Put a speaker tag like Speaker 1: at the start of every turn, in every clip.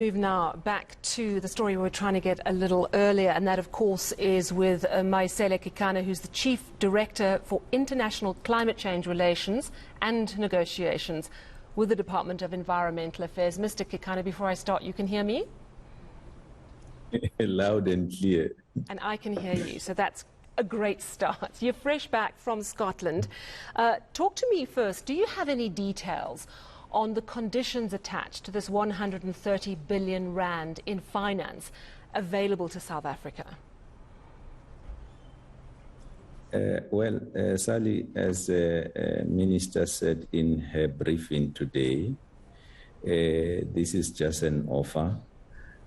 Speaker 1: Move now back to the story we were trying to get a little earlier, and that, of course, is with Maesela Kekana, who's the Chief Director for International Climate Change Relations and Negotiations with the Department of Environmental Affairs. Mr. Kekana, before I start, you can hear me?
Speaker 2: Loud and clear.
Speaker 1: And I can hear you, so that's a great start. You're fresh back from Scotland. Talk to me first. Do you have any details on the conditions attached to this 130 billion rand in finance available to South Africa?
Speaker 2: Sally, as the Minister said in her briefing today, this is just an offer.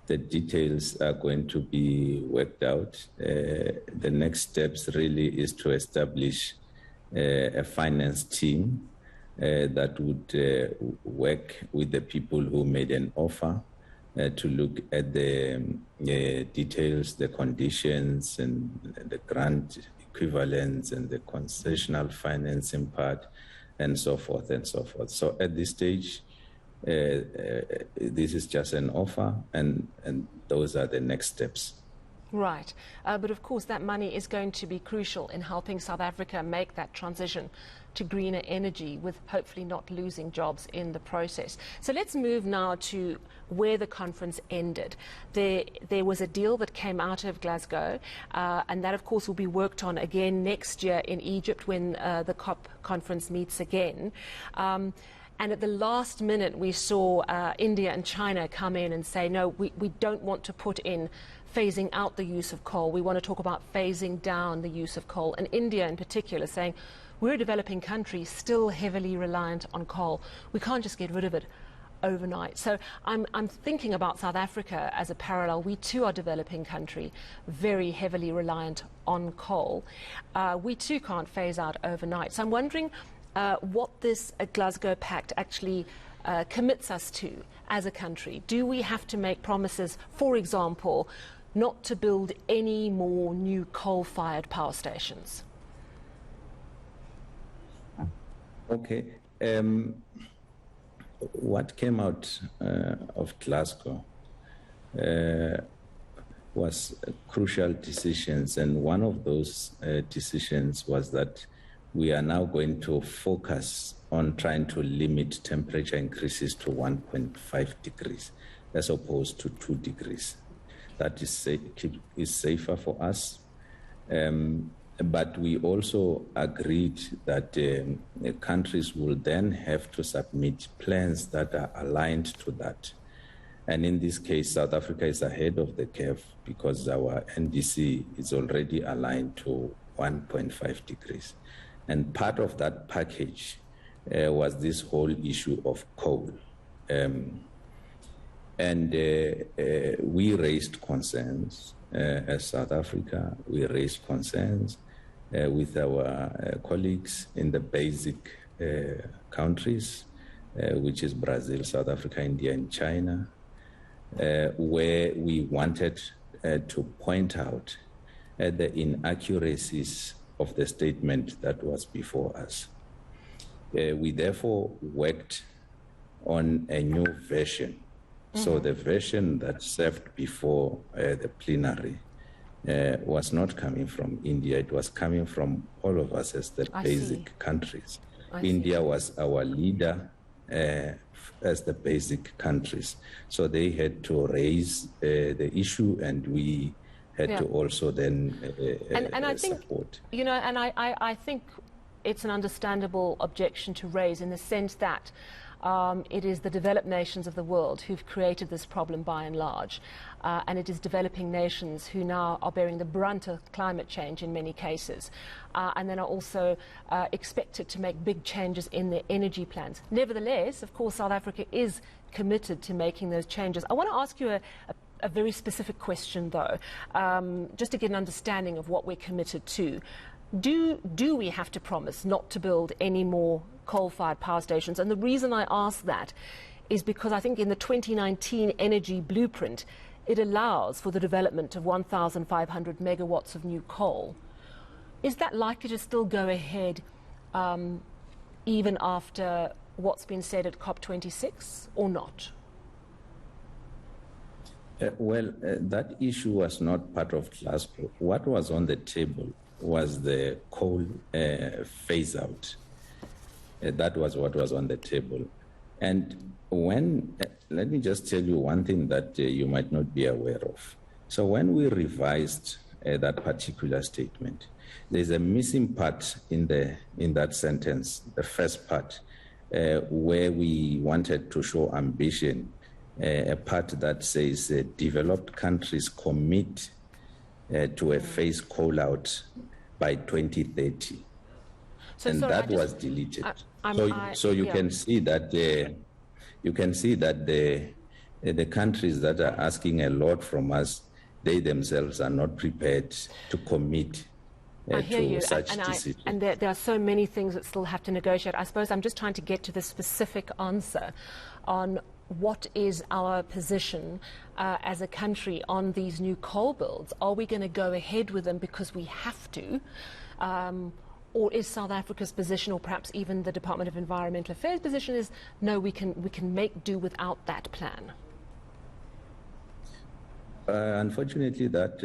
Speaker 2: The details are going to be worked out. The next steps really is to establish a finance team that would work with the people who made an offer to look at the details, the conditions, and the grant equivalents, and the concessional financing part, and so forth and so forth. So at this stage, this is just an offer, and those are the next steps.
Speaker 1: Right. But of course, that money is going to be crucial in helping South Africa make that transition to greener energy, with hopefully not losing jobs in the process. So let's move now to where the conference ended. There was a deal that came out of Glasgow, and that, of course, will be worked on again next year in Egypt when the COP conference meets again. And at the last minute, we saw India and China come in and say, no, we don't want to put in phasing out the use of coal. We want to talk about phasing down the use of coal. And India in particular saying, we're a developing country still heavily reliant on coal. We can't just get rid of it overnight. So I'm thinking about South Africa as a parallel. We too are a developing country, very heavily reliant on coal. We too can't phase out overnight. So I'm wondering what this Glasgow Pact actually commits us to as a country. Do we have to make promises, for example, not to build any more new coal-fired power stations?
Speaker 2: Okay. What came out of Glasgow was crucial decisions, and one of those decisions was that we are now going to focus on trying to limit temperature increases to 1.5 degrees as opposed to 2 degrees. That is safer for us. But we also agreed that countries will then have to submit plans that are aligned to that. And in this case, South Africa is ahead of the curve because our NDC is already aligned to 1.5 degrees. And part of that package was this whole issue of coal. We raised concerns as South Africa. We raised concerns with our colleagues in the basic countries, which is Brazil, South Africa, India, and China, where we wanted to point out the inaccuracies of the statement that was before us. We therefore worked on a new version. So the version that served before the plenary was not coming from India. It was coming from all of us as the basic countries. India was our leader as the basic countries. So they had to raise the issue, and we had to also then
Speaker 1: and I think,
Speaker 2: support.
Speaker 1: You know, and I think it's an understandable objection to raise, in the sense that it is the developed nations of the world who've created this problem by and large, and it is developing nations who now are bearing the brunt of climate change in many cases, and then are also expected to make big changes in their energy plans. Nevertheless, of course, South Africa is committed to making those changes. I want to ask you a very specific question, though, just to get an understanding of what we're committed to. Do we have to promise not to build any more coal-fired power stations? And the reason I ask that is because I think in the 2019 energy blueprint, it allows for the development of 1,500 megawatts of new coal. Is that likely to still go ahead even after what's been said at COP26, or not?
Speaker 2: That issue was not part of Glasgow. What was on the table was the coal phase out. That was what was on the table. And let me just tell you one thing that you might not be aware of. So when we revised that particular statement, there's a missing part in that sentence, the first part, where we wanted to show ambition, a part that says developed countries commit to a phase call out by 2030. And that was deleted. So you can see that the countries that are asking a lot from us, they themselves are not prepared to commit to such decisions.
Speaker 1: And there are so many things that still have to negotiate. I suppose I'm just trying to get to the specific answer on what is our position as a country on these new coal builds. Are we going to go ahead with them because we have to? Or is South Africa's position, or perhaps even the Department of Environmental Affairs position, is no, we can make do without that plan?
Speaker 2: Unfortunately, that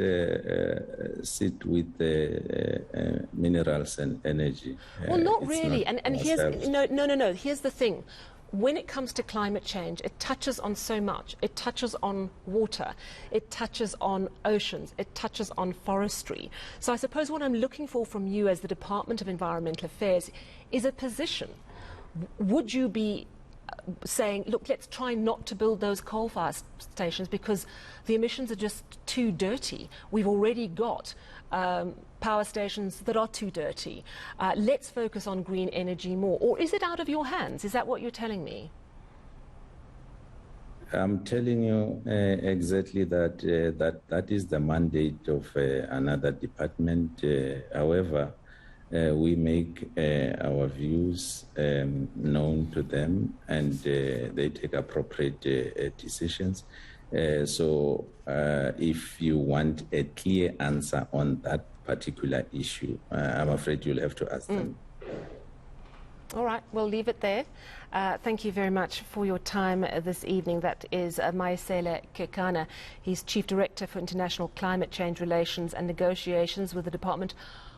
Speaker 2: sit with the minerals and energy.
Speaker 1: Well, not really. And here's no. Here's the thing. When it comes to climate change, it touches on so much. It touches on water, it touches on oceans, it touches on forestry. So I suppose what I'm looking for from you as the Department of Environmental Affairs is a position. Would you be saying, look, let's try not to build those coal-fired stations because the emissions are just too dirty? We've already got power stations that are too dirty. Let's focus on green energy more. Or is it out of your hands? Is that what you're telling me?
Speaker 2: I'm telling you exactly that that is the mandate of another department. However, we make our views known to them, and they take appropriate decisions. So if you want a clear answer on that particular issue, I'm afraid you'll have to ask them.
Speaker 1: All right, we'll leave it there. Thank you very much for your time this evening. That is Maesela Kekana. He's Chief Director for International Climate Change Relations and Negotiations with the Department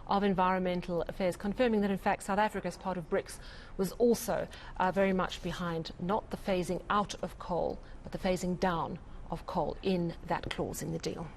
Speaker 1: of Environmental Affairs, confirming that in fact South Africa, as part of BRICS, was also very much behind not the phasing out of coal, but the phasing down of coal in that clause in the deal.